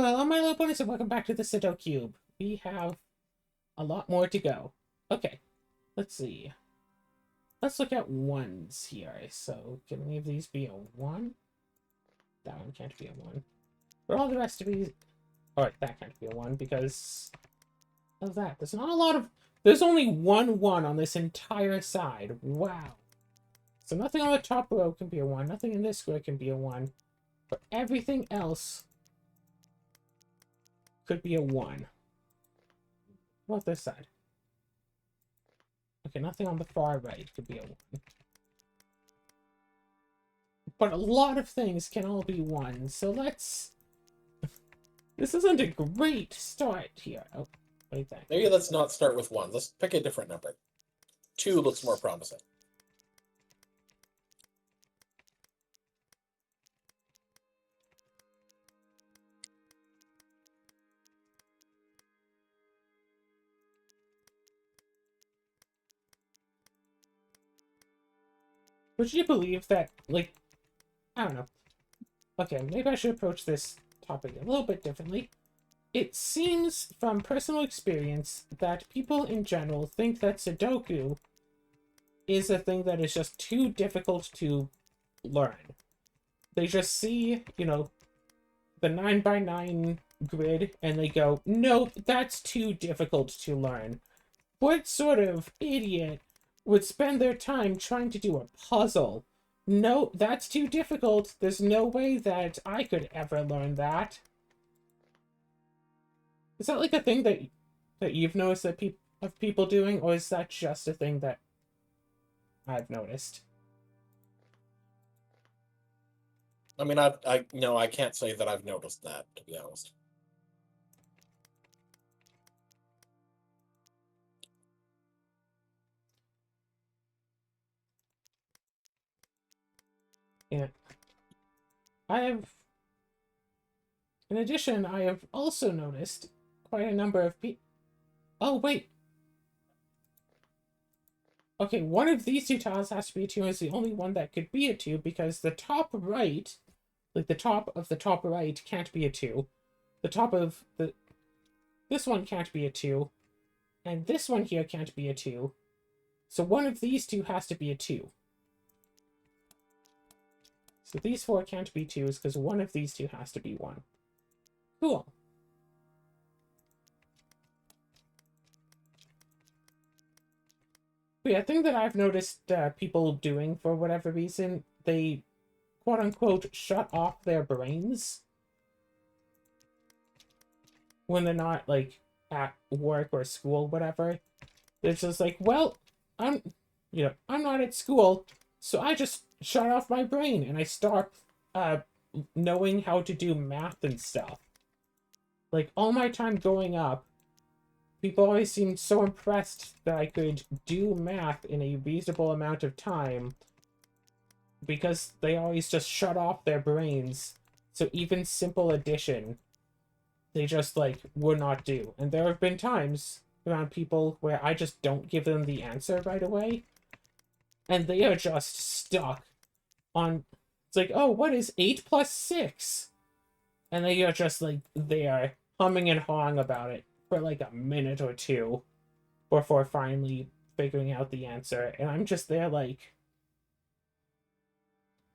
Hello, my little ponies, and welcome back to the SudoKube. We have a lot more to go. Okay, let's see. Let's look at ones here. So, can any of these be a 1? That one can't be a 1. But all the rest of these... Alright, that can't be a 1 because of that. There's not a lot of... There's only one 1 on this entire side. Wow. So nothing on the top row can be a 1. Nothing in this square can be a 1. But everything else could be a 1. What about this side? Okay, nothing on the far right could be a 1. But a lot of things can all be 1, so let's... This isn't a great start here. Oh, wait there. Maybe let's not start with 1. Let's pick a different number. 2 looks more promising. Would you believe that, like, I don't know. Okay, maybe I should approach this topic a little bit differently. It seems from personal experience that people in general think that Sudoku is a thing that is just too difficult to learn. They just see, you know, the 9x9 grid and they go, nope, that's too difficult to learn. What sort of idiot would spend their time trying to do a puzzle? No, that's too difficult. There's no way that I could ever learn that. Is that like a thing that you've noticed that of people doing, or is that just a thing that I've noticed? I mean, I can't say that I've noticed that, to be honest. Yeah. In addition, I have also noticed quite a number of people... Oh, wait. Okay, one of these two tiles has to be a 2, and is the only one that could be a 2, because the top right, like the top of the top right, can't be a 2. The top of this one can't be a 2, and this one here can't be a 2. So one of these two has to be a 2. So these 4 can't be 2s because one of these two has to be 1. Cool. But yeah, thing that I've noticed people doing for whatever reason, they quote-unquote shut off their brains when they're not, like, at work or school, whatever. They're just like, well, I'm not at school, so I just shut off my brain and I start knowing how to do math and stuff. Like, all my time growing up, people always seemed so impressed that I could do math in a reasonable amount of time because they always just shut off their brains. So even simple addition, they just, like, would not do. And there have been times around people where I just don't give them the answer right away, and they are just stuck on... It's like, oh, what is 8 plus 6? And they are just, like, there, humming and hawing about it for, like, a minute or two before finally figuring out the answer. And I'm just there, like...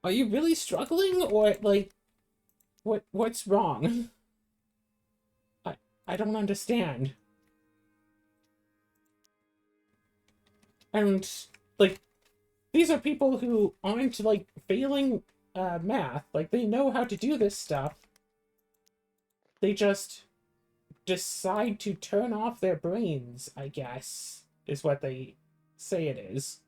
Are you really struggling? Or, like... What's wrong? I don't understand. And, like... These are people who aren't, like, failing math. Like, they know how to do this stuff. They just decide to turn off their brains, I guess, is what they say it is.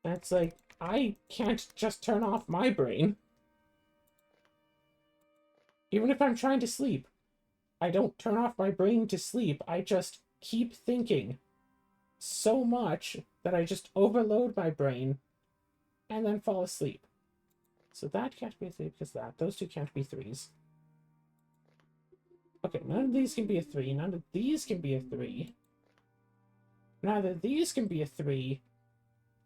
And it's like, I can't just turn off my brain. Even if I'm trying to sleep. I don't turn off my brain to sleep. I just keep thinking so much that I just overload my brain and then fall asleep. So that can't be a 3 because that. Those two can't be 3s. Okay, none of these can be a 3. None of these can be a 3. Neither of these can be a 3.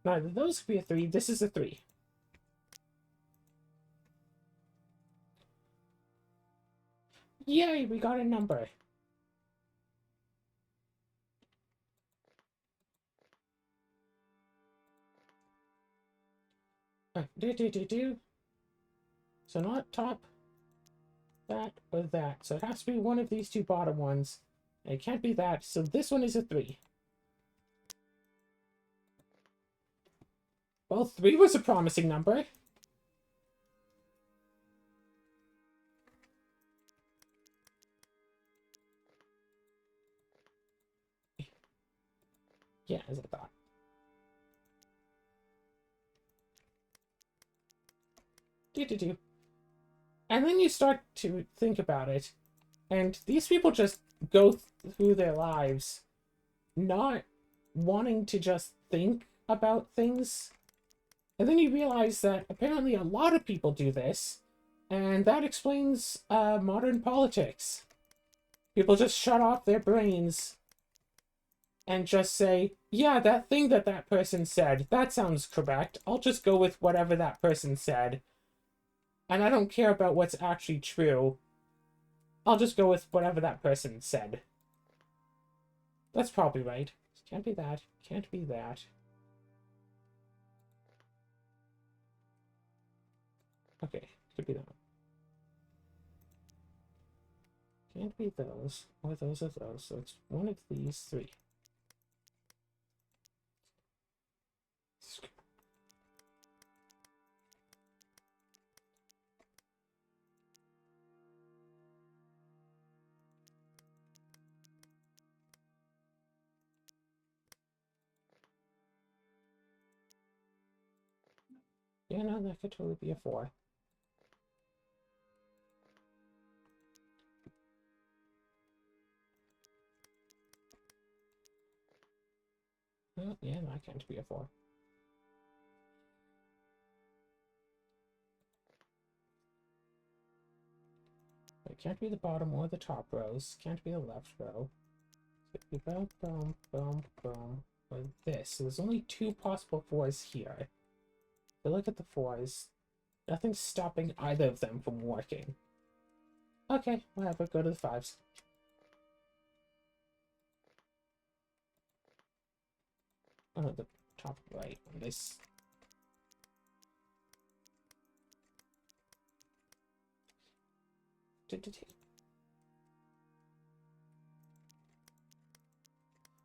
Neither of those could be a 3. This is a 3. Yay, we got a number. So not top, that, or that. So it has to be one of these two bottom ones. And it can't be that, so this one is a 3. Well, 3 was a promising number. Yeah, as I thought. And then you start to think about it, and these people just go through their lives not wanting to just think about things. And then you realize that apparently a lot of people do this, and that explains modern politics. People just shut off their brains and just say, yeah, that thing that that person said, that sounds correct. I'll just go with whatever that person said. And I don't care about what's actually true. I'll just go with whatever that person said. That's probably right. Can't be that. Can't be that. Okay, could be that one. Can't be those, or those or those, so it's one of these 3. Yeah, no, that could totally be a 4. Oh, yeah, no, that can't be a 4. It can't be the bottom or the top rows. Can't be the left row. It could be boom, boom, boom, boom, or this. So there's only 2 possible 4s here. If you look at the 4s, nothing's stopping either of them from working. Okay, whatever, go to the 5s. Oh, the top right on this.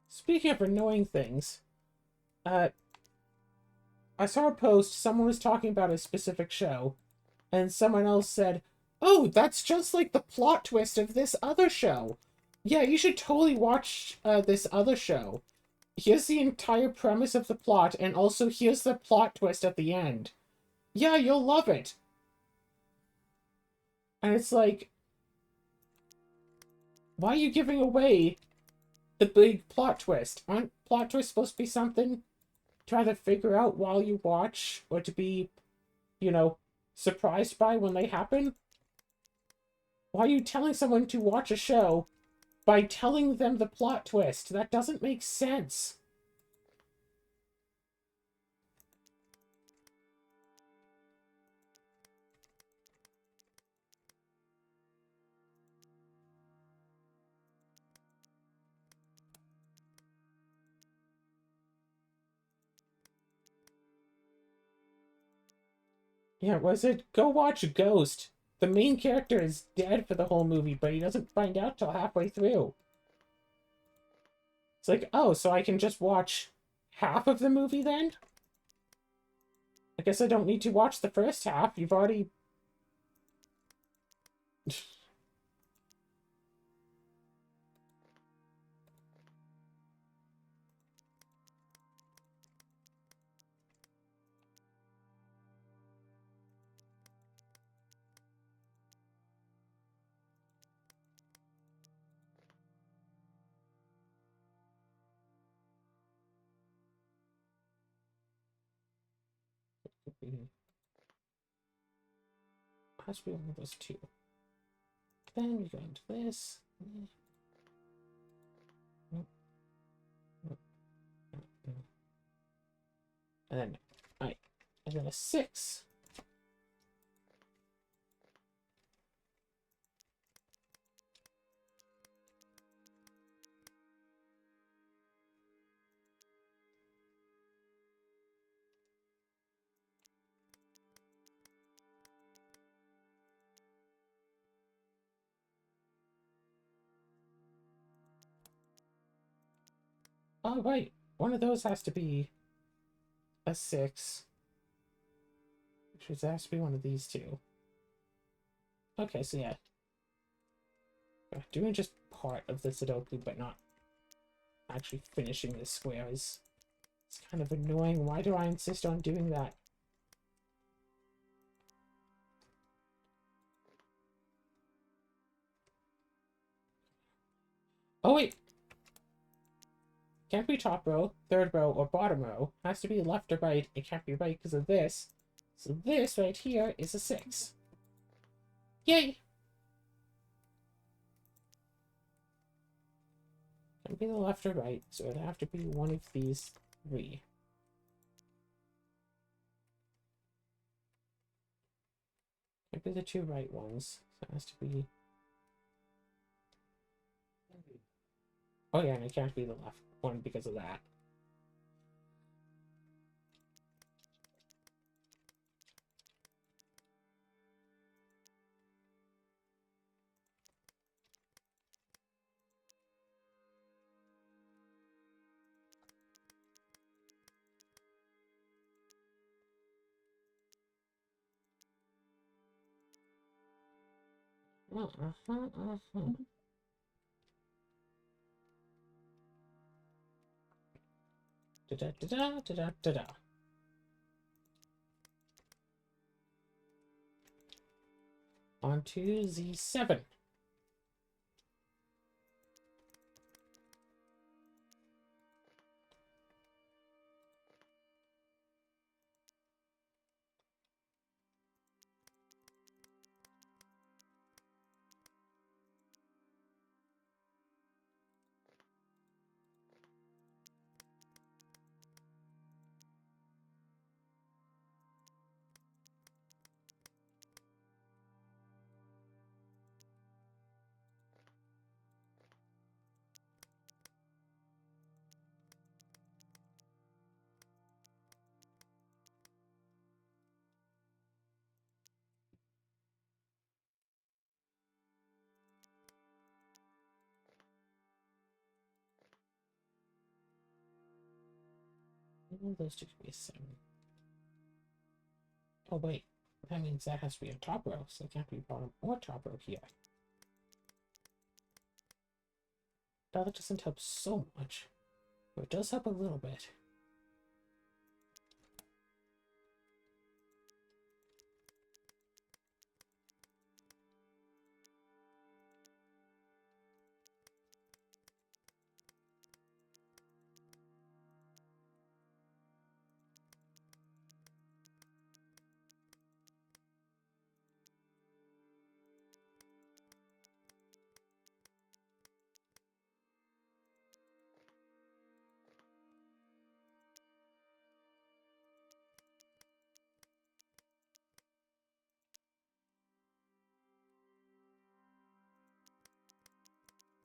Speaking of annoying things, I saw a post, someone was talking about a specific show, and someone else said, oh, that's just like the plot twist of this other show. Yeah, you should totally watch this other show. Here's the entire premise of the plot, and also here's the plot twist at the end. Yeah, you'll love it. And it's like, why are you giving away the big plot twist? Aren't plot twists supposed to be something to either figure out while you watch, or to be, you know, surprised by when they happen? Why are you telling someone to watch a show by telling them the plot twist? That doesn't make sense. Yeah, was it go watch Ghost? The main character is dead for the whole movie, but he doesn't find out till halfway through. It's like, oh, so I can just watch half of the movie then? I guess I don't need to watch the first half. You've already... Has to be one of those 2. Then we go into this. Nope. Nope. Nope. And then, and then a 6. Oh, right. One of those has to be a 6. Which has to be one of these two. Okay, so yeah. Doing just part of the Sudoku, but not actually finishing the square is it's kind of annoying. Why do I insist on doing that? Oh, wait. Can't be top row, third row, or bottom row. Has to be left or right. It can't be right because of this. So this right here is a 6. Yay! Can't be the left or right, so it'd have to be one of these 3. Can't be the 2 right ones. So it has to be... Oh yeah, and it can't be the left one because of that. Da-da-da-da-da-da-da. On to Z7. Those two could be a 7. Oh wait, that means that has to be a top row, so it can't be bottom or top row here. That doesn't help so much, but it does help a little bit.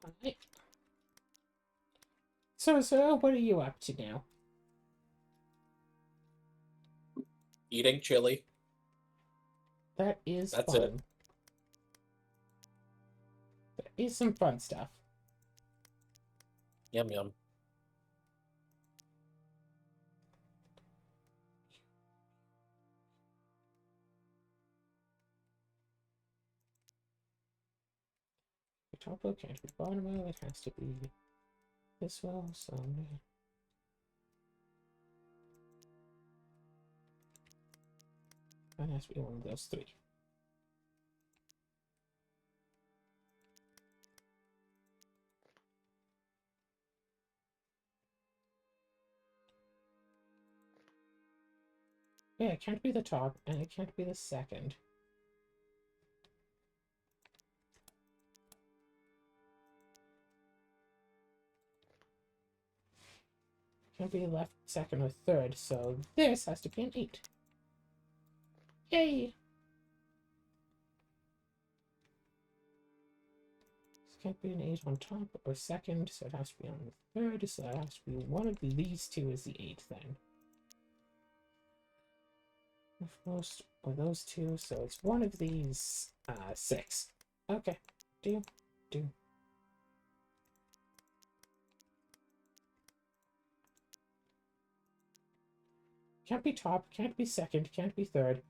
Alright. So, what are you up to now? Eating chili. That is That's fun. it. That is some fun stuff. Yum yum. The top row can't be bottom row, it has to be this row, so that has to be one of those 3. Yeah, it can't be the top, and it can't be the second. can't be left, second, or third, so this has to be an 8. Yay! This can't be an 8 on top or second, so it has to be on the third, so it has to be one of these two is the 8 then. If most or those two, so it's one of these 6. Okay, do. Can't be top, can't be second, can't be third.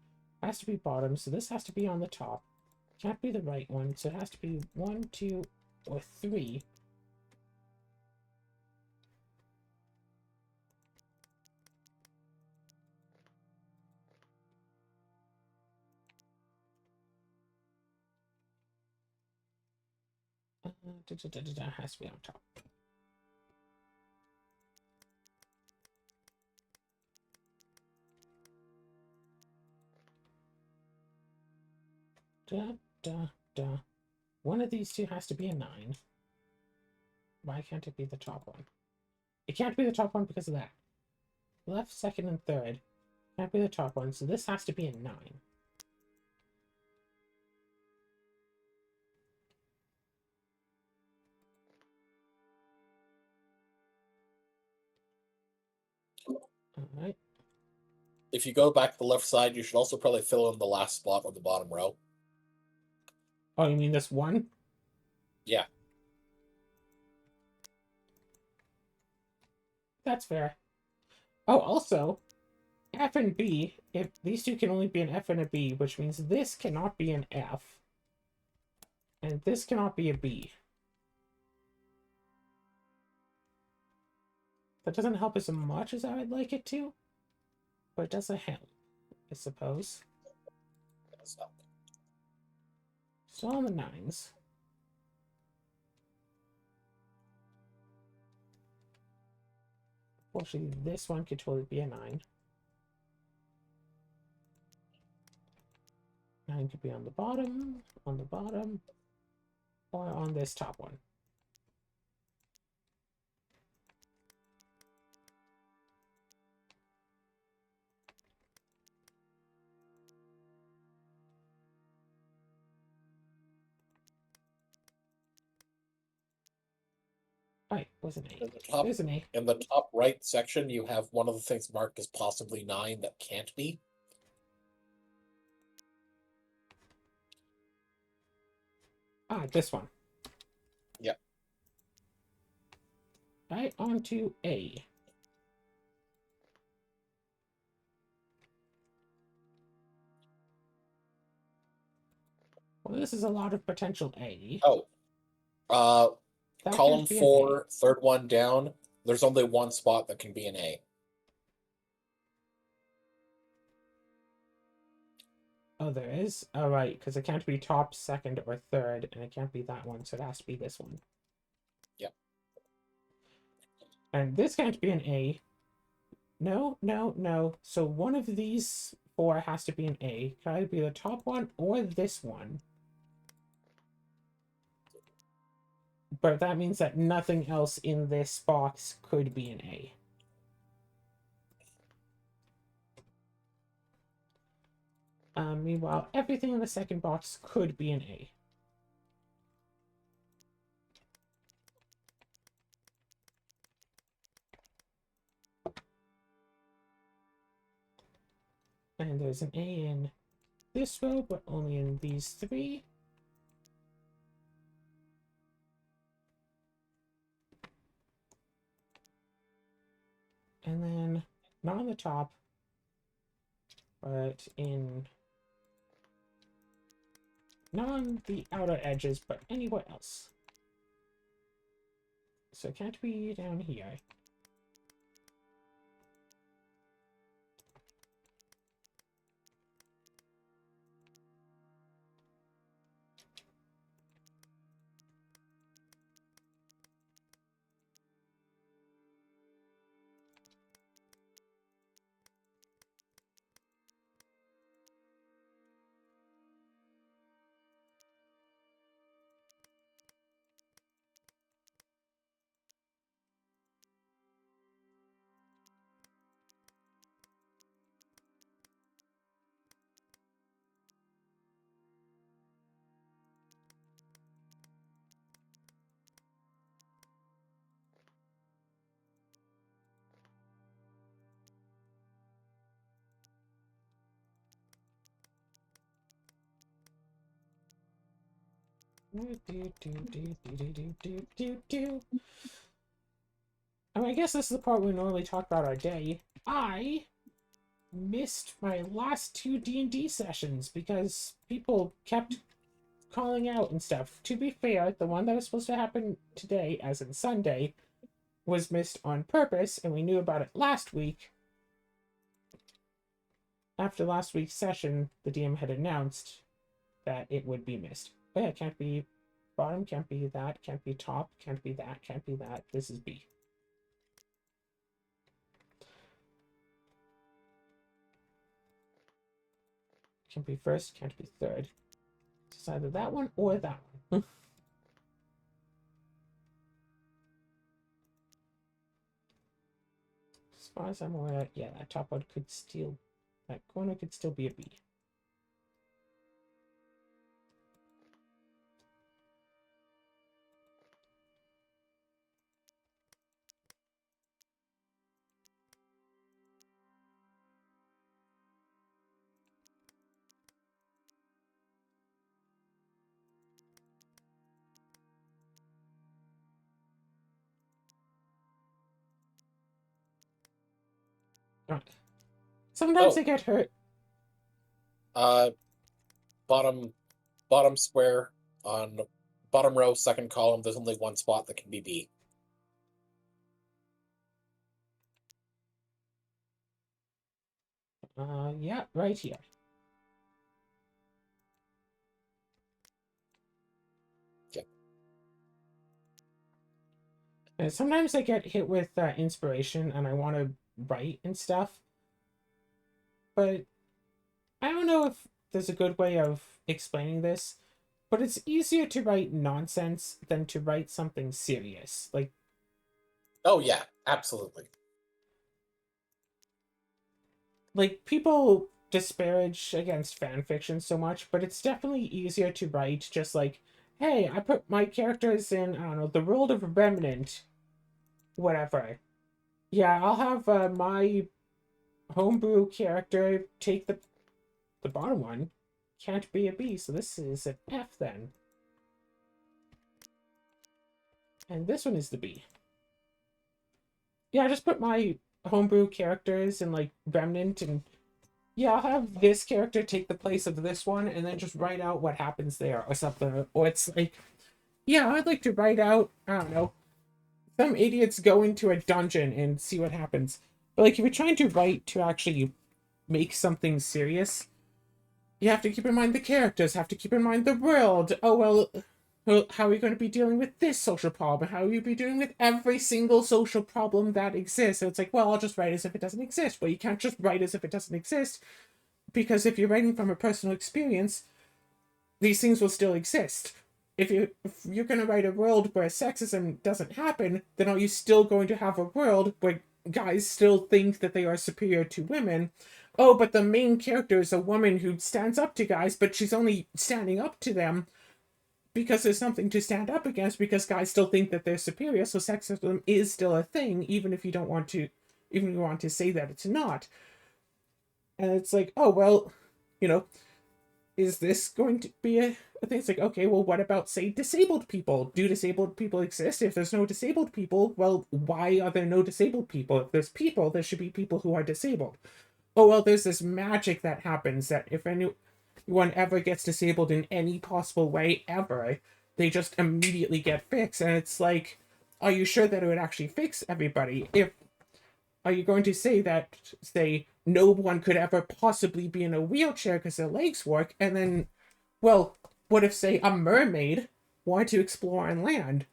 Has to be bottom, so this has to be on the top. Can't be the right one, so it has to be 1, 2, or 3. Has to be on top. One of these two has to be a 9. Why can't it be the top one? It can't be the top one because of that. Left, second, and third can't be the top one, so this has to be a 9. Alright. If you go back to the left side, you should also probably fill in the last spot on the bottom row. Oh, you mean this one? Yeah. That's fair. Oh, also, F and B, if these two can only be an F and a B, which means this cannot be an F. And this cannot be a B. That doesn't help as much as I would like it to, but it doesn't help, I suppose. Still on the 9s. Fortunately, this one could totally be a 9. 9 could be on the bottom, or on this top one. Right, was an 8. There's an 8. In the top right section, you have one of the things marked as possibly 9 that can't be. Ah, this one. Yep. Right, on to A. Well, this is a lot of potential A. Oh. That Column can't be an 4, third one down, there's only one spot that can be an A. Oh, there is? Oh, right, because it can't be top, second, or third, and it can't be that one, so it has to be this one. Yep. And this can't be an A. No, no, no. So one of these 4 has to be an A. Can either be the top one or this one. But that means that nothing else in this box could be an A. Meanwhile, everything in the second box could be an A. And there's an A in this row, but only in these 3. And then, not on the top, but in... not on the outer edges, but anywhere else. So it can't be down here. I mean, I guess this is the part we normally talk about our day. I missed my last two D&D sessions because people kept calling out and stuff. To be fair, the one that was supposed to happen today, as in Sunday, was missed on purpose, and we knew about it last week. After last week's session, the DM had announced that it would be missed. But yeah, it can't be bottom, can't be that, can't be top, can't be that, can't be that. This is B. Can't be first, can't be third. It's either that one or that one. As far as I'm aware, yeah, that top one could still, that corner could still be a B. Sometimes Oh. they get hurt. Bottom square on bottom row, second column. There's only one spot that can be B. Yeah, right here. Okay. And sometimes I get hit with inspiration and I want to write and stuff. But I don't know if there's a good way of explaining this, but it's easier to write nonsense than to write something serious. Like, Oh yeah, absolutely. people disparage against fan fiction so much, but it's definitely easier to write just like, hey, I put my characters in, I don't know, the world of Remnant, whatever. Yeah, I'll have my homebrew character take the bottom one. Can't be a B, so this is an F then. And this one is the B. Yeah, I just put my homebrew characters in, like, Remnant, and yeah, I'll have this character take the place of this one, and then just write out what happens there, or something. Or it's like, yeah, I'd like to write out, I don't know, some idiots go into a dungeon and see what happens. But, like, if you're trying to write to actually make something serious, you have to keep in mind the characters, have to keep in mind the world. Oh, well, how are you going to be dealing with this social problem? How will you be dealing with every single social problem that exists? So it's like, well, I'll just write as if it doesn't exist. Well, you can't just write as if it doesn't exist, because if you're writing from a personal experience, these things will still exist. If you're going to write a world where sexism doesn't happen, then are you still going to have a world where guys still think that they are superior to women? Oh, but the main character is a woman who stands up to guys, but she's only standing up to them because there's something to stand up against, because guys still think that they're superior, so sexism is still a thing, even if you want to say that it's not. And it's like, oh, well, is this going to be a thing? It's like, okay, well, what about, say, disabled people? Do disabled people exist? If there's no disabled people, well, why are there no disabled people? If there's people, there should be people who are disabled. Oh, well, there's this magic that happens that if anyone ever gets disabled in any possible way ever, they just immediately get fixed. And it's like, are you sure that it would actually fix everybody? Are you going to say that, say, no one could ever possibly be in a wheelchair because their legs work, and then, well, what if, say, a mermaid wanted to explore on land?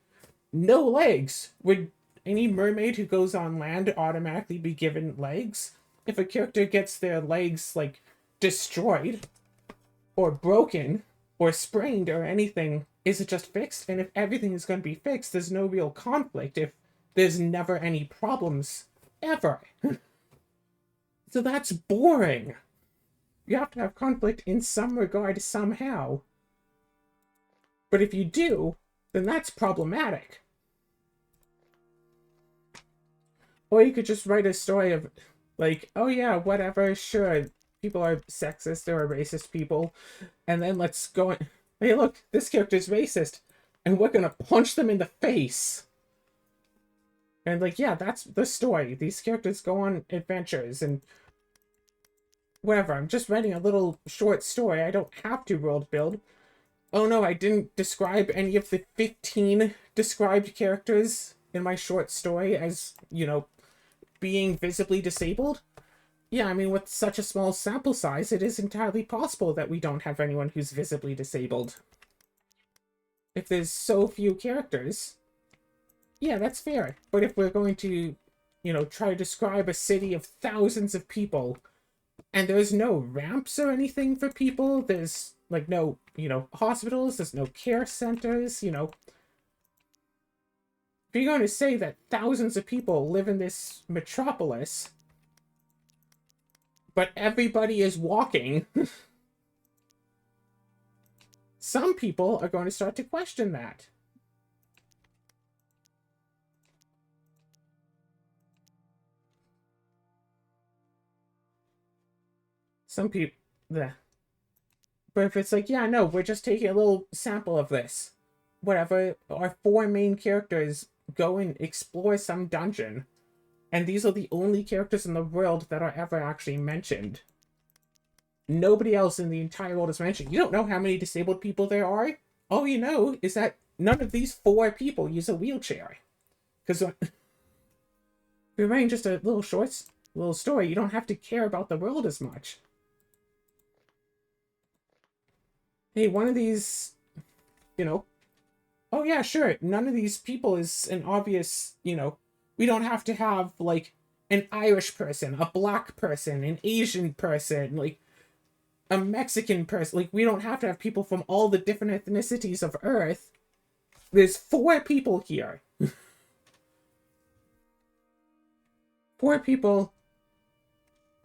No legs. Would any mermaid who goes on land automatically be given legs? If a character gets their legs, like, destroyed, or broken, or sprained, or anything, is it just fixed? And if everything is going to be fixed, there's no real conflict if there's never any problems, ever. So that's boring. You have to have conflict in some regard somehow. But if you do, then that's problematic. Or you could just write a story of, like, oh yeah, whatever, sure, people are sexist or racist people, and then let's go Hey, look, this character's racist, and we're gonna punch them in the face. And, like, yeah, that's the story. These characters go on adventures, and whatever. I'm just writing a little short story. I don't have to world build. Oh no, I didn't describe any of the 15 described characters in my short story as, you know, being visibly disabled. Yeah, I mean, with such a small sample size, it is entirely possible that we don't have anyone who's visibly disabled. If there's so few characters, yeah, that's fair. But if we're going to, you know, try to describe a city of thousands of people, and there's no ramps or anything for people, there's, like, no, you know, hospitals, there's no care centers, you know. If you're going to say that thousands of people live in this metropolis, but everybody is walking, some people are going to start to question that. Some people, but if it's like, yeah, no, we're just taking a little sample of this. Whatever, our 4 main characters go and explore some dungeon. And these are the only characters in the world that are ever actually mentioned. Nobody else in the entire world is mentioned. You don't know how many disabled people there are. All you know is that none of these 4 people use a wheelchair. Because if you're writing just a little little story, you don't have to care about the world as much. Hey, one of these, you know, oh yeah, sure, none of these people is an obvious, you know, we don't have to have, like, an Irish person, a black person, an Asian person, like, a Mexican person. Like, we don't have to have people from all the different ethnicities of Earth. There's 4 people here. 4 people,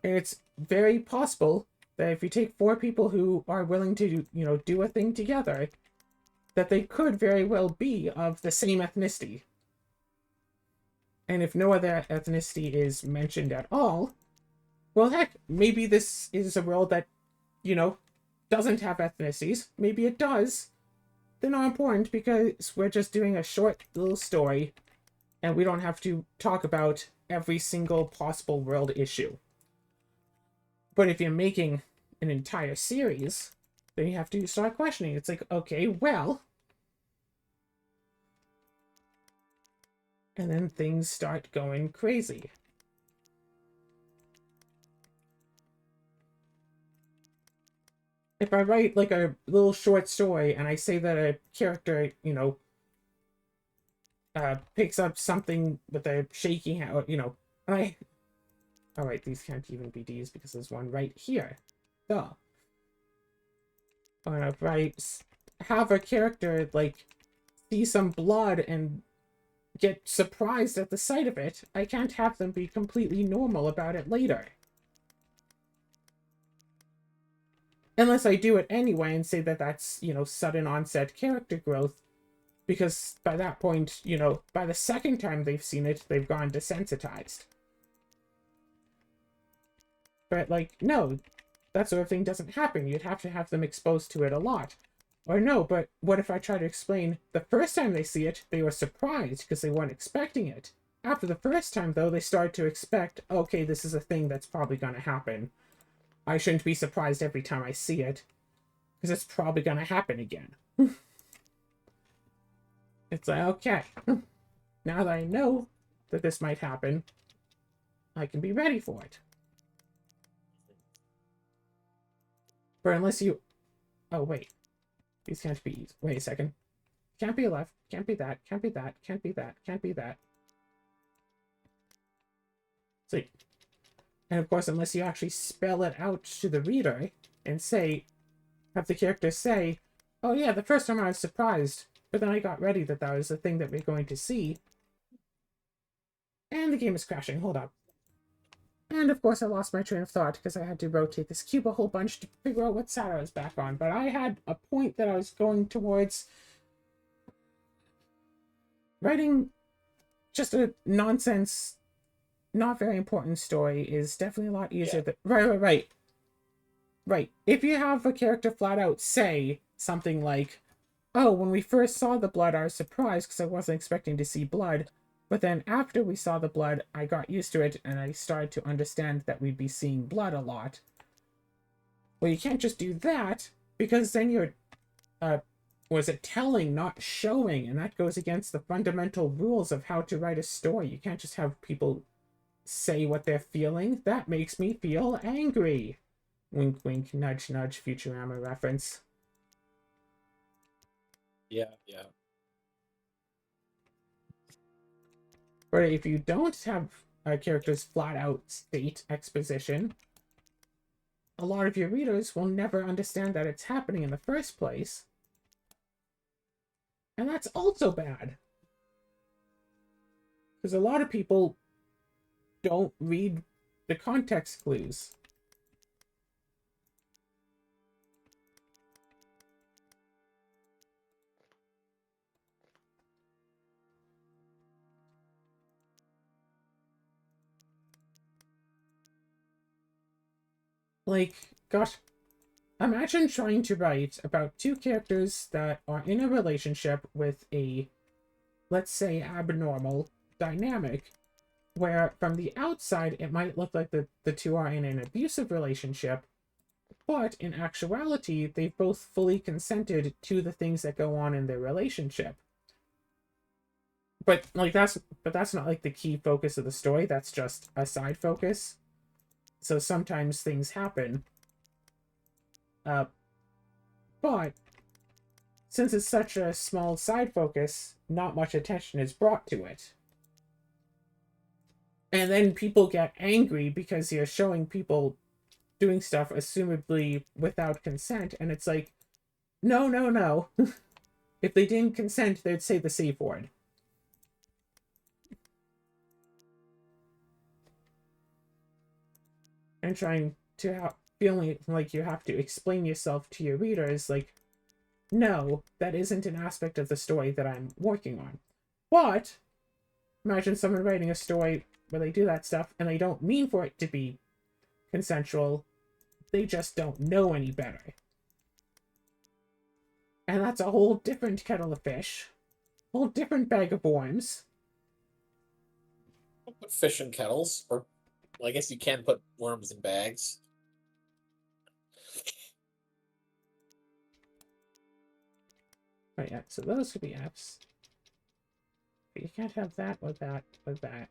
and it's very possible that if you take 4 people who are willing to, you know, do a thing together, that they could very well be of the same ethnicity. And if no other ethnicity is mentioned at all, well, heck, maybe this is a world that, you know, doesn't have ethnicities. Maybe it does. They're not important because we're just doing a short little story and we don't have to talk about every single possible world issue. But if you're making an entire series, then you have to start questioning. It's like, okay, well... And then things start going crazy. If I write, like, a little short story and I say that a character, you know, picks up something with a shaky hand, you know, and alright, these can't even be D's because there's one right here. Duh. Or if I have a character, like, see some blood and get surprised at the sight of it, I can't have them be completely normal about it later. Unless I do it anyway and say that that's, you know, sudden onset character growth, because by that point, you know, by the second time they've seen it, they've gone desensitized. But, like, no, that sort of thing doesn't happen. You'd have to have them exposed to it a lot. Or no, but what if I try to explain the first time they see it, they were surprised because they weren't expecting it. After the first time, though, they start to expect, okay, this is a thing that's probably going to happen. I shouldn't be surprised every time I see it, because it's probably going to happen again. It's like, okay, now that I know that this might happen, I can be ready for it. But unless you... Oh, wait. These can't be... Wait a second. Can't be a left. Can't be that. Can't be that. Can't be that. Can't be that. See. And of course, unless you actually spell it out to the reader and say... Have the character say, oh yeah, the first time I was surprised, but then I got ready that that was the thing that we're going to see. And the game is crashing. Hold up. And of course I lost my train of thought because I had to rotate this cube a whole bunch to figure out what side I was back on. But I had a point that I was going towards. Writing just a nonsense, not very important story is definitely a lot easier than... Right. Right. If you have a character flat out say, something like, oh, when we first saw the blood, I was surprised because I wasn't expecting to see blood. But then after we saw the blood, I got used to it and I started to understand that we'd be seeing blood a lot. Well, you can't just do that because then you're, was it telling, not showing? And that goes against the fundamental rules of how to write a story. You can't just have people say what they're feeling. That makes me feel angry. Wink, wink, nudge, nudge, Futurama reference. Yeah, yeah. But if you don't have characters flat out state exposition, a lot of your readers will never understand that it's happening in the first place. And that's also bad. Because a lot of people don't read the context clues. Like, gosh, imagine trying to write about two characters that are in a relationship with a, let's say, abnormal dynamic, where from the outside it might look like the two are in an abusive relationship, but in actuality they've both fully consented to the things that go on in their relationship. But that's not like the key focus of the story. That's just a side focus. So sometimes things happen. But since it's such a small side focus, not much attention is brought to it. And then people get angry because you're showing people doing stuff assumably without consent, and it's like, no, no, no. If they didn't consent, they'd say the safe word. And trying to feeling like you have to explain yourself to your readers, like, no, that isn't an aspect of the story that I'm working on. But imagine someone writing a story where they do that stuff and they don't mean for it to be consensual, they just don't know any better. And that's a whole different kettle of fish. A whole different bag of worms. Put fish in kettles, or well, I guess you can put worms in bags. Right, yeah, so those could be F's. But you can't have that with that, with that,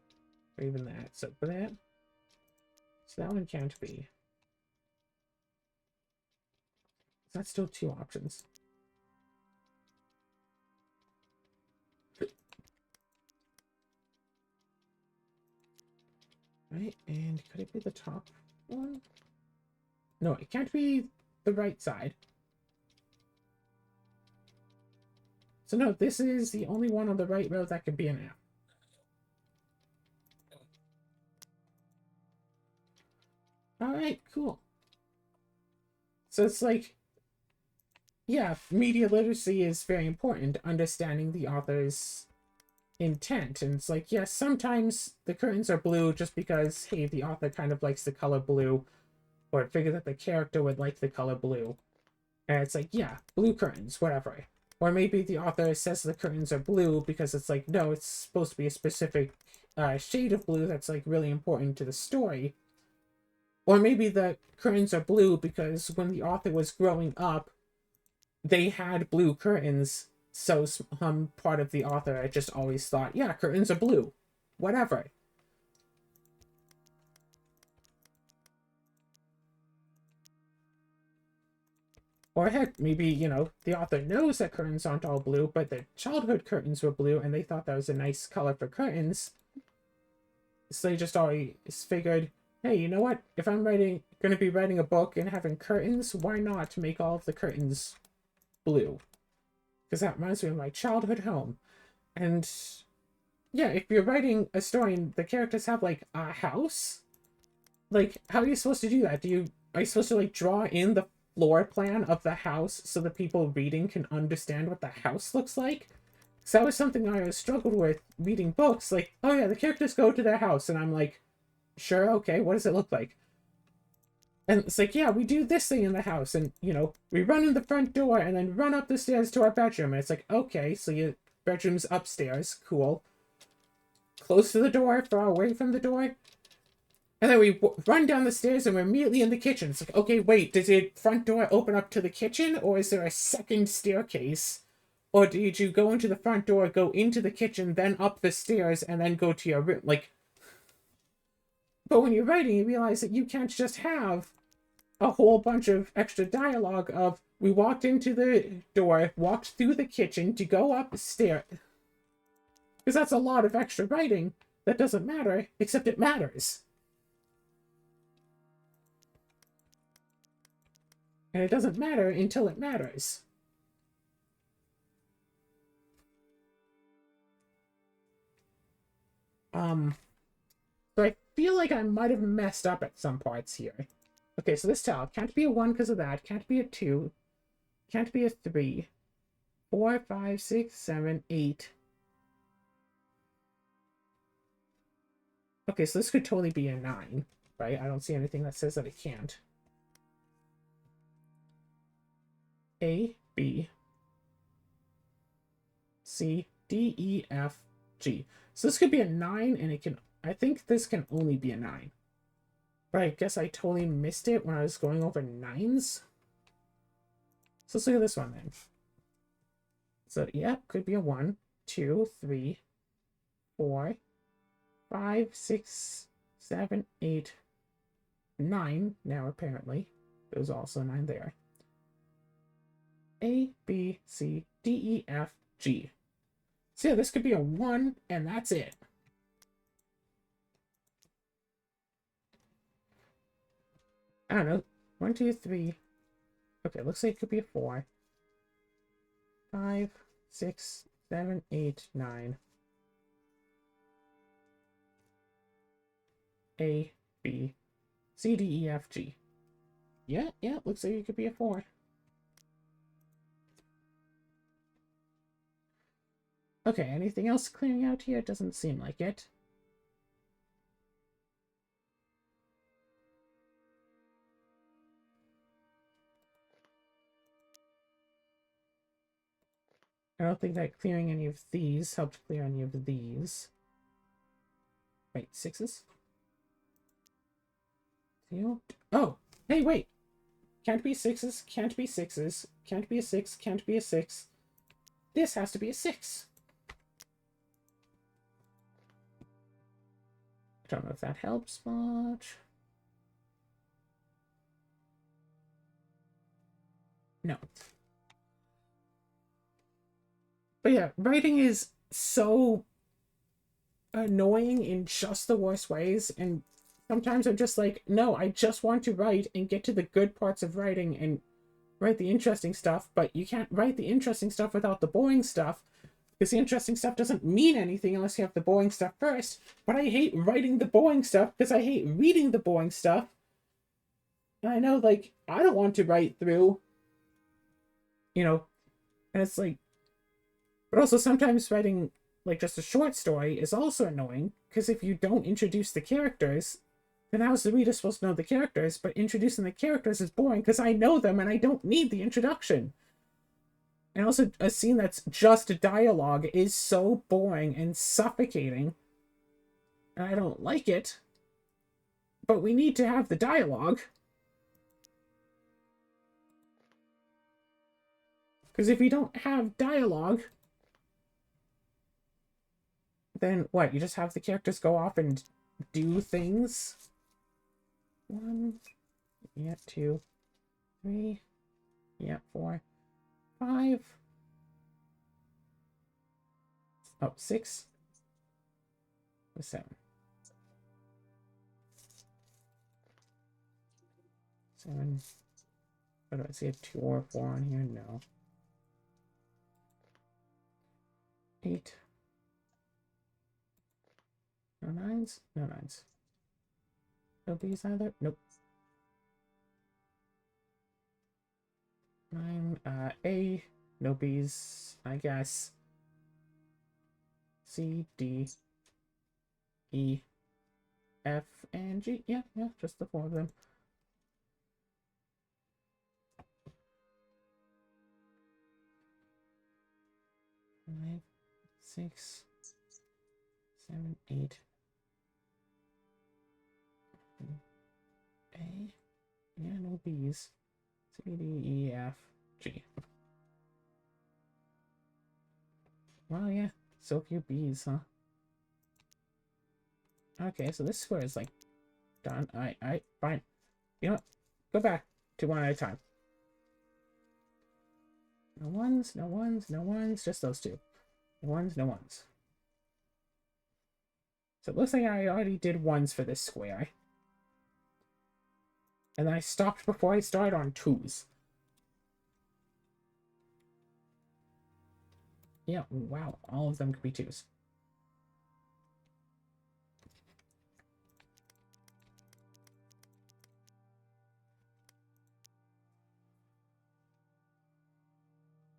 or even that. So for that, so that one can't be. That's still two options. Right, and could it be the top one? No, it can't be the right side. So no, this is the only one on the right row that could be an F. Alright, cool. So it's like, yeah, media literacy is very important, understanding the author's intent. And it's like, yes, sometimes the curtains are blue just because, hey, the author kind of likes the color blue, or figured that the character would like the color blue. And it's like, yeah, blue curtains, whatever. Or maybe the author says the curtains are blue because it's like, no, it's supposed to be a specific shade of blue that's like really important to the story. Or maybe the curtains are blue because when the author was growing up, they had blue curtains, so some part of the author I just always thought, yeah, curtains are blue. Whatever. Or heck, maybe, you know, the author knows that curtains aren't all blue, but their childhood curtains were blue and they thought that was a nice color for curtains. So they just always figured, hey, you know what? If I'm going to be writing a book and having curtains, why not make all of the curtains blue? Because that reminds me of my childhood home. And yeah, if you're writing a story and the characters have like a house, like how are you supposed to do that? Are you supposed to like draw in the floor plan of the house so the people reading can understand what the house looks like? So that was something I always struggled with reading books. Like, oh yeah, the characters go to their house, and I'm like, sure, okay, what does it look like? And it's like, yeah, we do this thing in the house, and, you know, we run in the front door and then run up the stairs to our bedroom. And it's like, okay, so your bedroom's upstairs. Cool. Close to the door, far away from the door. And then we run down the stairs and we're immediately in the kitchen. It's like, okay, wait, does your front door open up to the kitchen? Or is there a second staircase? Or did you go into the front door, go into the kitchen, then up the stairs, and then go to your room? Like, but when you're writing, you realize that you can't just have a whole bunch of extra dialogue of, we walked into the door, walked through the kitchen to go upstairs. Because that's a lot of extra writing that doesn't matter, except it matters. And it doesn't matter until it matters. So I feel like I might have messed up at some parts here. Okay, so this tile can't be a 1 because of that. Can't be a 2. Can't be a 3. 4, 5, 6, 7, 8. Okay, so this could totally be a 9, right? I don't see anything that says that it can't. A, B, C, D, E, F, G. So this could be a 9, and it can... I think this can only be a 9. But I guess I totally missed it when I was going over 9s. So let's look at this one then. So, yeah, could be a 1, 2, 3, 4, 5, 6, 7, 8, 9. Now, apparently, there's also a 9 there. A, B, C, D, E, F, G. So yeah, this could be a 1, and that's it. I don't know. 1, 2, 3. Okay, looks like it could be a 4. 5, 6, 7, 8, 9. A, B, C, D, E, F, G. Yeah, looks like it could be a 4. Okay, anything else clearing out here? It doesn't seem like it. I don't think that clearing any of these helped clear any of these. Wait, 6s? Oh, hey, wait. Can't be 6s, can't be 6s, can't be a 6, can't be a 6. This has to be a 6. I don't know if that helps much. No. But yeah, writing is so annoying in just the worst ways, and sometimes I'm just like, no, I just want to write and get to the good parts of writing and write the interesting stuff, but you can't write the interesting stuff without the boring stuff, because the interesting stuff doesn't mean anything unless you have the boring stuff first. But I hate writing the boring stuff because I hate reading the boring stuff. And I know, like, I don't want to write through, you know, and it's like, but also sometimes writing, like, just a short story is also annoying, because if you don't introduce the characters, then how's the reader supposed to know the characters? But introducing the characters is boring, because I know them and I don't need the introduction. And also, a scene that's just dialogue is so boring and suffocating. And I don't like it. But we need to have the dialogue. Because if you don't have dialogue, then what? You just have the characters go off and do things? 1, yeah, 2, 3, yeah, 4, 5. Oh, 6. 7. 7. What do I see? A 2 or 4 on here? No. 8. No 9s? No 9s. No B's either? Nope. 9, A. No B's, I guess. C, D, E, F, and G. Yeah, just the 4 of them. 5, 6, 7, 8. A. Yeah, no B's. C, D, E, F, G. Well, yeah. So few B's, huh? Okay, so this square is, like, done. Fine. You know what? Go back to one at a time. No ones, no ones, no ones. Just those two. No ones, no ones. So it looks like I already did ones for this square. And then I stopped before I started on twos. Yeah, wow. All of them could be twos.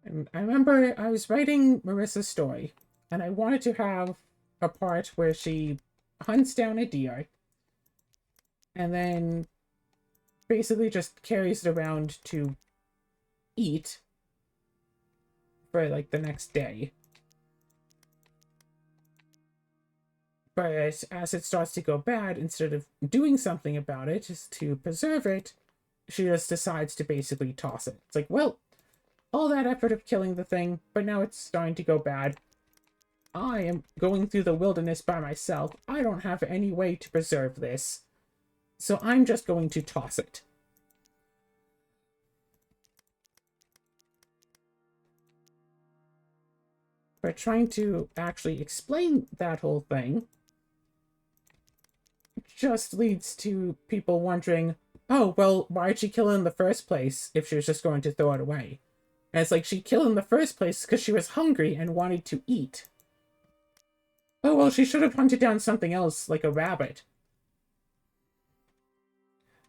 And I remember I was writing Marissa's story, and I wanted to have a part where she hunts down a deer, and then basically just carries it around to eat for, like, the next day. But as it starts to go bad, instead of doing something about it, just to preserve it, she just decides to basically toss it. It's like, well, all that effort of killing the thing, but now it's starting to go bad. I am going through the wilderness by myself. I don't have any way to preserve this. So I'm just going to toss it. But trying to actually explain that whole thing just leads to people wondering, oh, well, why'd she kill it in the first place if she was just going to throw it away? And it's like, she killed in the first place because she was hungry and wanted to eat. Oh, well, she should have hunted down something else, like a rabbit.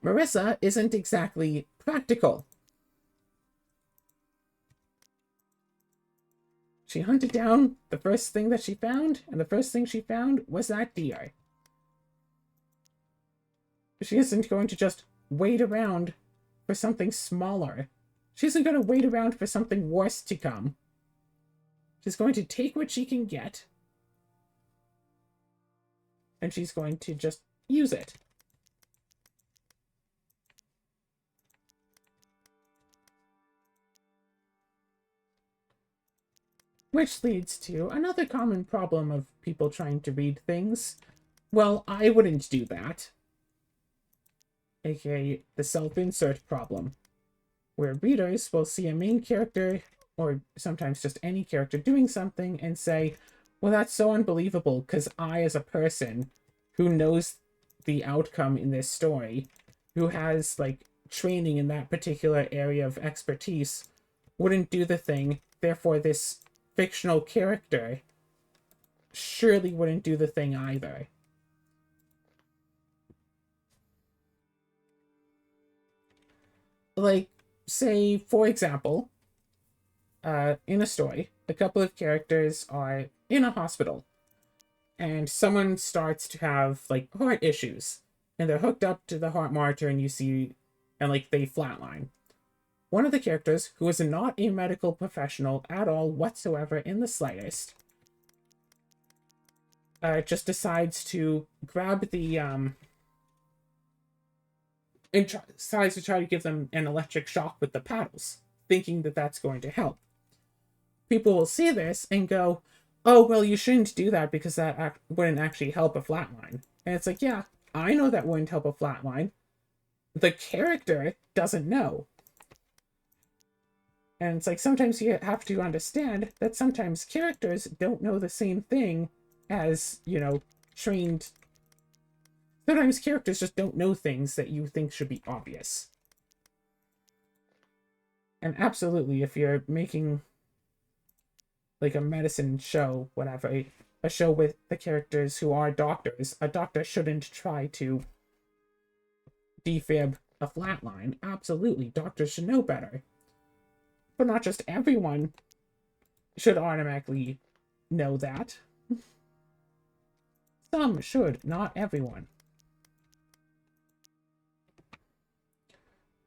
Marissa isn't exactly practical. She hunted down the first thing that she found, and the first thing she found was that deer. She isn't going to just wait around for something smaller. She isn't going to wait around for something worse to come. She's going to take what she can get, and she's going to just use it. Which leads to another common problem of people trying to read things. Well, I wouldn't do that. AKA the self-insert problem, where readers will see a main character, or sometimes just any character, doing something and say, well, that's so unbelievable, because I, as a person who knows the outcome in this story, who has, like, training in that particular area of expertise, wouldn't do the thing, therefore this fictional character surely wouldn't do the thing either. Like, say, for example, in a story, a couple of characters are in a hospital, and someone starts to have, like, heart issues, and they're hooked up to the heart monitor, and you see, and, like, they flatline. One of the characters, who is not a medical professional at all whatsoever in the slightest, just decides to grab the, and decides to try to give them an electric shock with the paddles, thinking that that's going to help. People will see this and go, oh, well, you shouldn't do that because that wouldn't actually help a flatline. And it's like, yeah, I know that wouldn't help a flatline. The character doesn't know. And it's like, sometimes you have to understand that sometimes characters don't know the same thing as, you know, trained. Sometimes characters just don't know things that you think should be obvious. And absolutely, if you're making, like, a medicine show, whatever, a show with the characters who are doctors, a doctor shouldn't try to defib a flatline. Absolutely, doctors should know better. But not just everyone should automatically know that. Some should, not everyone.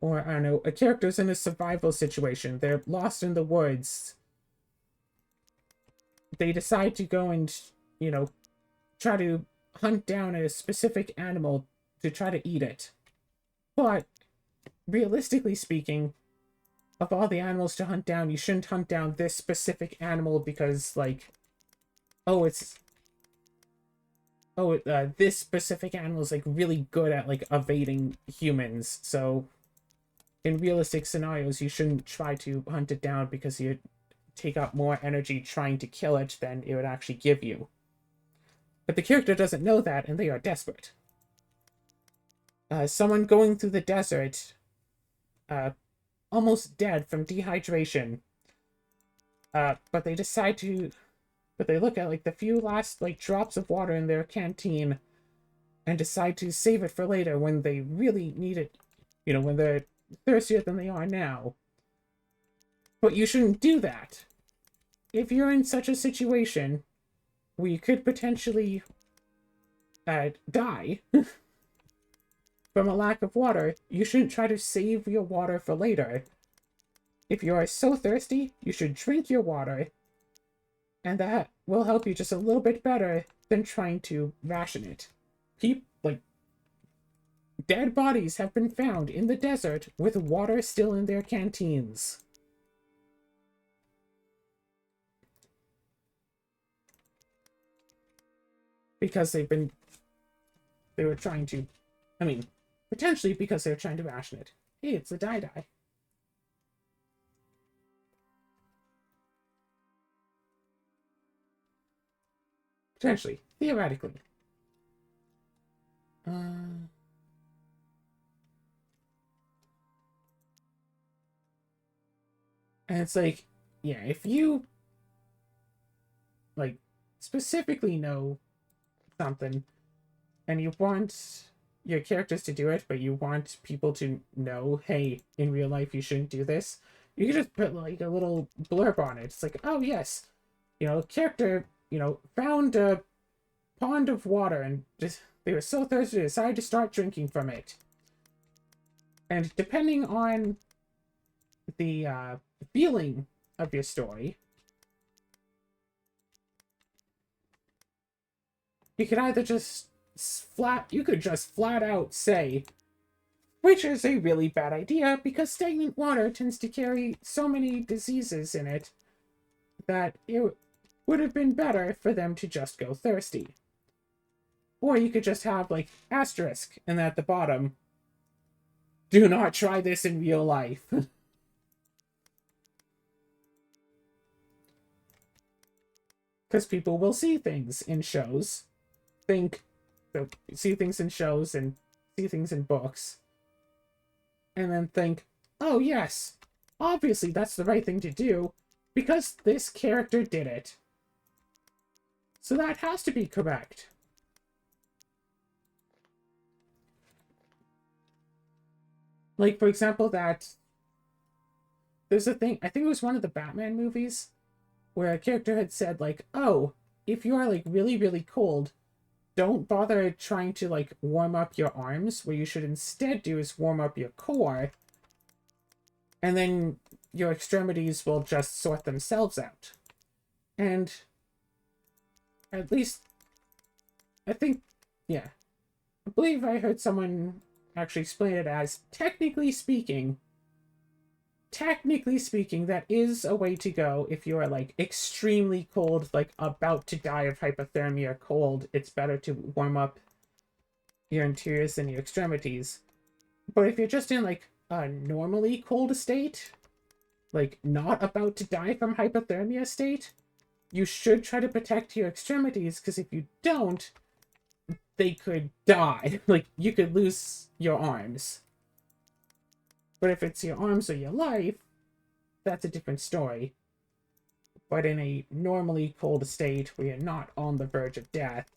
Or, I don't know, a character's in a survival situation. They're lost in the woods. they decide to go and, you know, try to hunt down a specific animal to try to eat it. But, realistically speaking, of all the animals to hunt down, you shouldn't hunt down this specific animal because, like, this specific animal is, like, really good at, like, evading humans. So, in realistic scenarios, you shouldn't try to hunt it down because you take up more energy trying to kill it than it would actually give you. But the character doesn't know that, and they are desperate. Someone going through the desert, almost dead from dehydration, but they look at, like, the few last, like, drops of water in their canteen and decide to save it for later when they really need it, you know, when they're thirstier than they are now. But you shouldn't do that. If you're in such a situation where you could potentially die from a lack of water, you shouldn't try to save your water for later. If you are so thirsty, you should drink your water, and that will help you just a little bit better than trying to ration it. Dead bodies have been found in the desert with water still in their canteens. Because they were trying to, potentially because they were trying to ration it. Hey, it's a die-die. Potentially. Theoretically. And it's like, yeah, if you, like, specifically know something, and you want your characters to do it, but you want people to know, hey, in real life you shouldn't do this, you can just put, like, a little blurb on it. It's like, oh, yes, you know, character, you know, found a pond of water, and just they were so thirsty they decided to start drinking from it. And depending on the feeling of your story, you could either just flat out say, which is a really bad idea because stagnant water tends to carry so many diseases in it that it would have been better for them to just go thirsty. Or you could just have, like, asterisk, and at the bottom, do not try this in real life. Because people will see things in shows, see things in shows and see things in books, and then think, oh yes, obviously that's the right thing to do, because this character did it. So that has to be correct. Like, for example, there's a thing, I think it was one of the Batman movies, where a character had said, like, oh, if you are, like, really, really cold, don't bother trying to, like, warm up your arms. What you should instead do is warm up your core, and then your extremities will just sort themselves out. And at least, I believe I heard someone actually explain it as, technically speaking, that is a way to go if you are, like, extremely cold, like, about to die of hypothermia or cold. It's better to warm up your interiors than your extremities. But if you're just in, like, a normally cold state, like, not about to die from hypothermia state, you should try to protect your extremities, because if you don't, they could die. Like, you could lose your arms. But if it's your arms or your life, that's a different story. But in a normally cold state where you're not on the verge of death,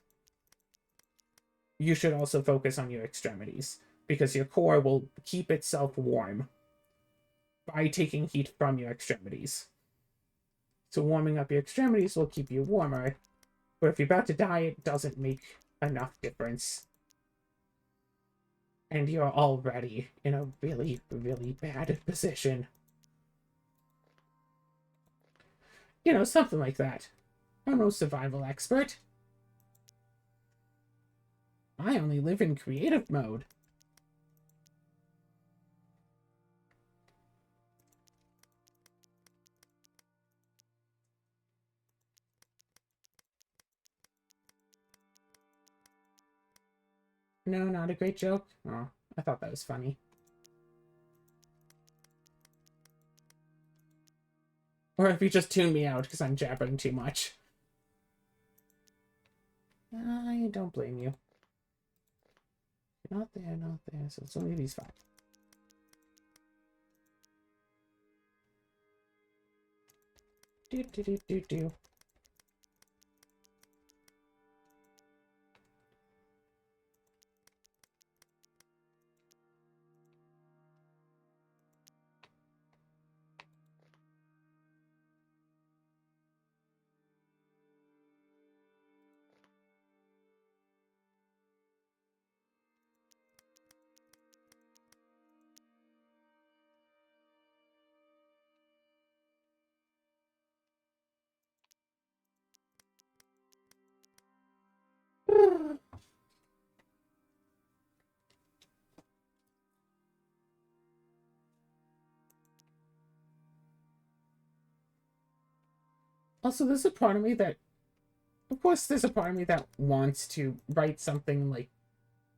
you should also focus on your extremities, because your core will keep itself warm by taking heat from your extremities. So warming up your extremities will keep you warmer, but if you're about to die, it doesn't make enough difference. And you're already in a really, really bad position. You know, something like that. I'm no survival expert. I only live in creative mode. No, not a great joke? Oh, I thought that was funny. Or if you just tune me out because I'm jabbering too much. I don't blame you. Not there, not there. So it's only these 5. Do do do do do. Also, there's a part of me that, of course, there's a part of me that wants to write something like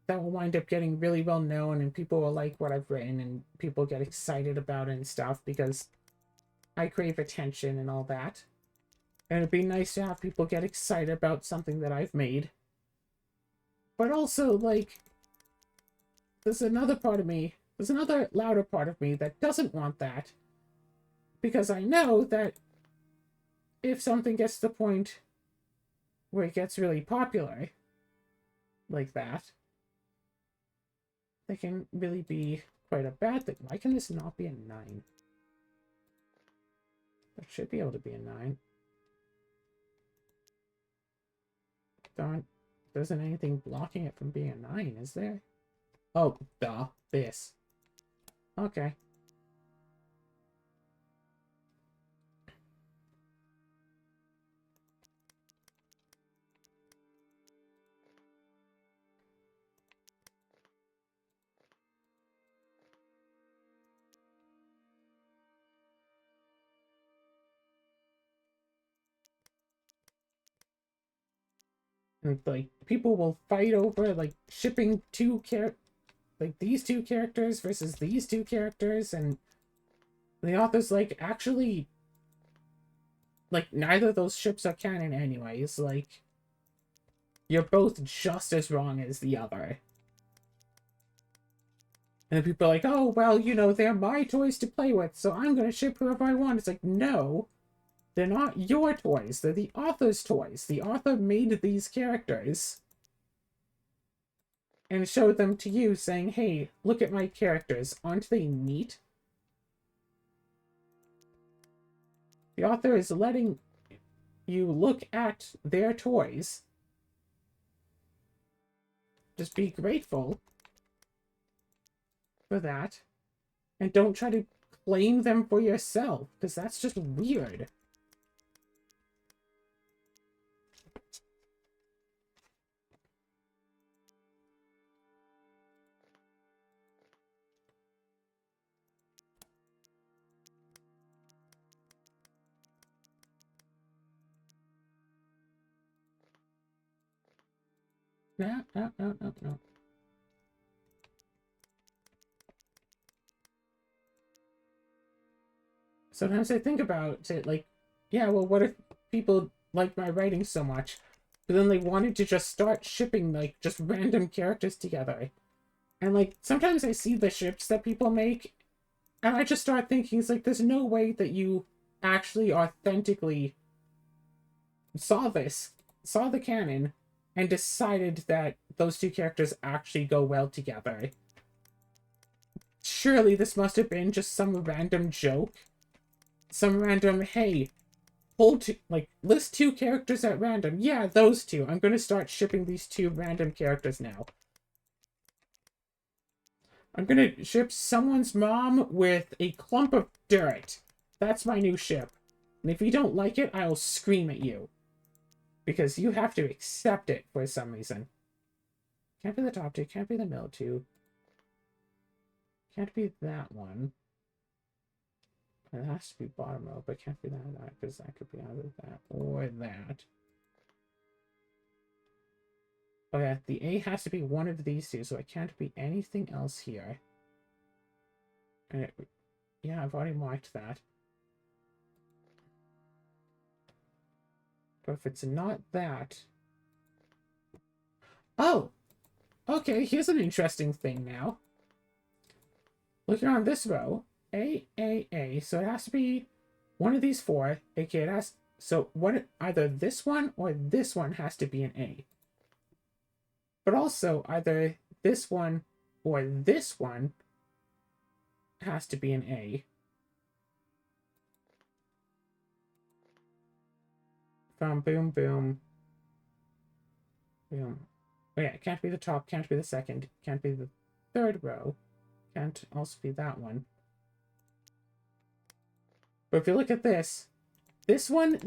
that will wind up getting really well known and people will like what I've written and people get excited about it and stuff because I crave attention and all that. And it'd be nice to have people get excited about something that I've made. But also, like, there's another part of me, there's another louder part of me that doesn't want that. Because I know that if something gets to the point where it gets really popular, like that, that can really be quite a bad thing. Why can this not be a 9? That should be able to be a 9. Darn, there isn't anything blocking it from being a 9, is there? Oh, duh, this. Okay. And, like, people will fight over, like, shipping like, these 2 characters versus these 2 characters, and the author's like, actually, like, neither of those ships are canon anyways, like, you're both just as wrong as the other. And then people are like, oh, well, you know, they're my toys to play with, so I'm gonna ship whoever I want. It's like, no. They're not your toys. They're the author's toys. The author made these characters and showed them to you saying, hey, look at my characters. Aren't they neat? The author is letting you look at their toys. Just be grateful for that. And don't try to claim them for yourself, because that's just weird. No. Sometimes I think about it like, yeah, well, what if people like my writing so much, but then they wanted to just start shipping, like, just random characters together? And, like, sometimes I see the ships that people make, and I just start thinking, it's like, there's no way that you actually authentically saw the canon, and decided that those 2 characters actually go well together. Surely this must have been just some random joke. Some random, hey, list 2 characters at random. Yeah, those 2. I'm gonna start shipping these 2 random characters now. I'm gonna ship someone's mom with a clump of dirt. That's my new ship. And if you don't like it, I'll scream at you. because you have to accept it for some reason. Can't be the top two, can't be the middle two. Can't be that one. It has to be bottom row, but can't be that because that could be either that or that. Oh yeah, the A has to be one of these two, so it can't be anything else here. And it, yeah, I've already marked that. But if it's not that... Oh! Okay, here's an interesting thing now. Looking on this row, A, so it has to be one of these four, aka it has... So what? Either this one or this one has to be an A. But also, either this one or this one has to be an A. From boom, boom, boom. Oh yeah, it can't be the top, can't be the second, can't be the third row, can't also be that one. But if you look at this one,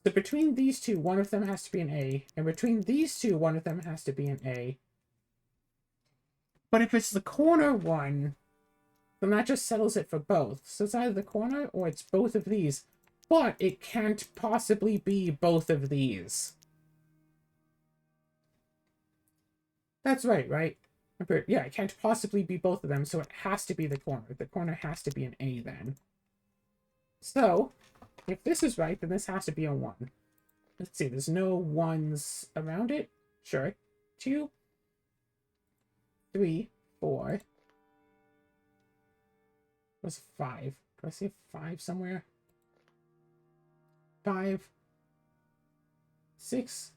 so between these two, one of them has to be an A, and between these two, one of them has to be an A. But if it's the corner one, then that just settles it for both. So it's either the corner or it's both of these. But it can't possibly be both of these. That's right, right? Yeah, it can't possibly be both of them, so it has to be the corner. The corner has to be an A then. So, if this is right, then this has to be a 1. Let's see, there's no 1s around it. Sure. 2, 3, 4. What's 5? Do I see 5 somewhere? 5, 6,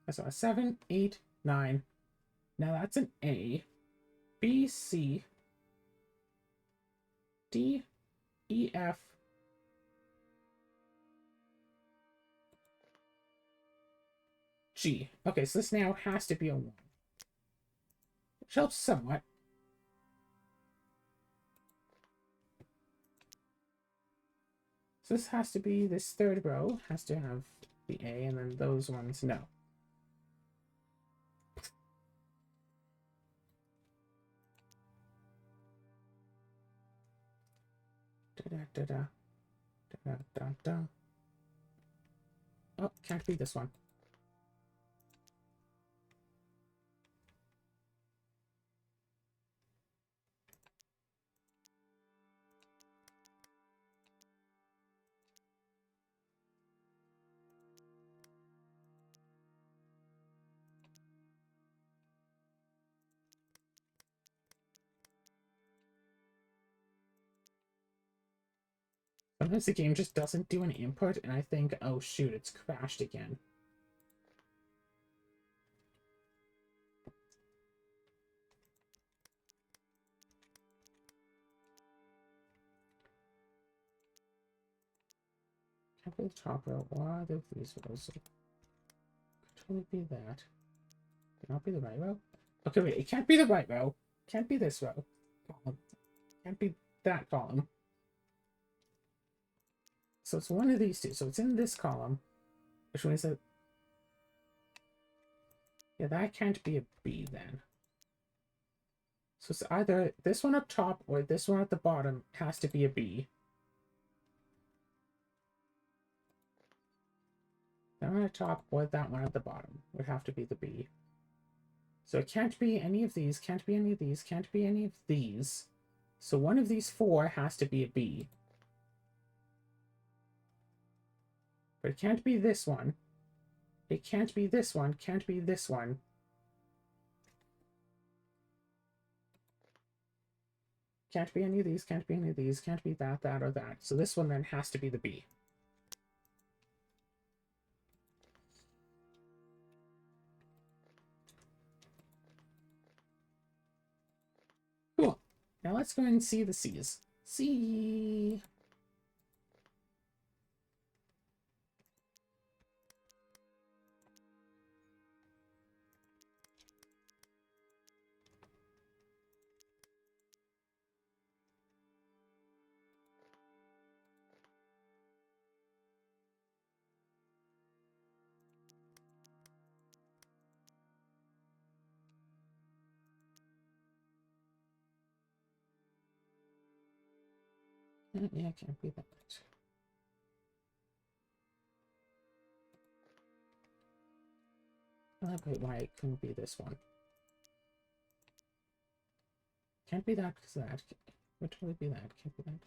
I saw 7, 8, 9. Now that's an A, B, C, D, E, F, G. Okay, so this now has to be a 1. Which helps somewhat. So this has to be, this third row has to have the A, and then those ones, no. Da-da-da-da. Da-da-da-da. Oh, can't be this one. Sometimes the game just doesn't do an input, and I think, oh shoot, it's crashed again. Can't be the top row. Why are these rows? Could totally be that. Cannot be the right row. Okay, wait, it can't be the right row. Can't be this row. Column. Can't be that column. So it's one of these two. So it's in this column. Which one is it? Yeah, that can't be a B then. So it's either this one up top or this one at the bottom has to be a B. That one at the top or that one at the bottom would have to be the B. So it can't be any of these, can't be any of these, can't be any of these. So one of these 4 has to be a B. But it can't be this one. It can't be this one, can't be this one. Can't be any of these, can't be any of these, can't be that, that, or that. So this one then has to be the B. Cool. Now let's go and see the C's. C. Yeah, it can't be that. Elaborate why it couldn't be this one. Can't be that because that. Would totally be that. Can't be that.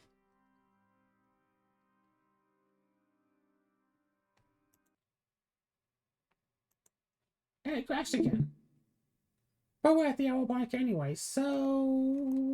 And it crashed again. But we're at the hour mark anyway, so